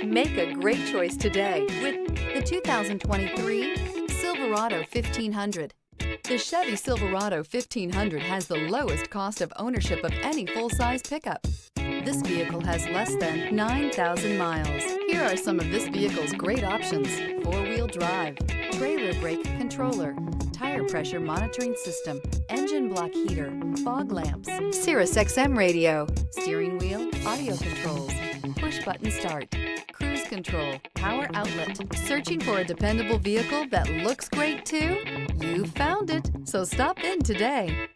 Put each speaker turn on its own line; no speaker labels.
Make a great choice today with the 2023 Silverado 1500. The Chevy Silverado 1500 has the lowest cost of ownership of any full-size pickup. This vehicle has less than 9,000 miles. Here are some of this vehicle's great options: four-wheel drive, trailer brake controller, tire pressure monitoring system, engine block heater, fog lamps, Sirius XM radio, steering wheel audio controls, push-button start, cruise control, power outlet. Searching for a dependable vehicle that looks great too? You found it, so stop in today.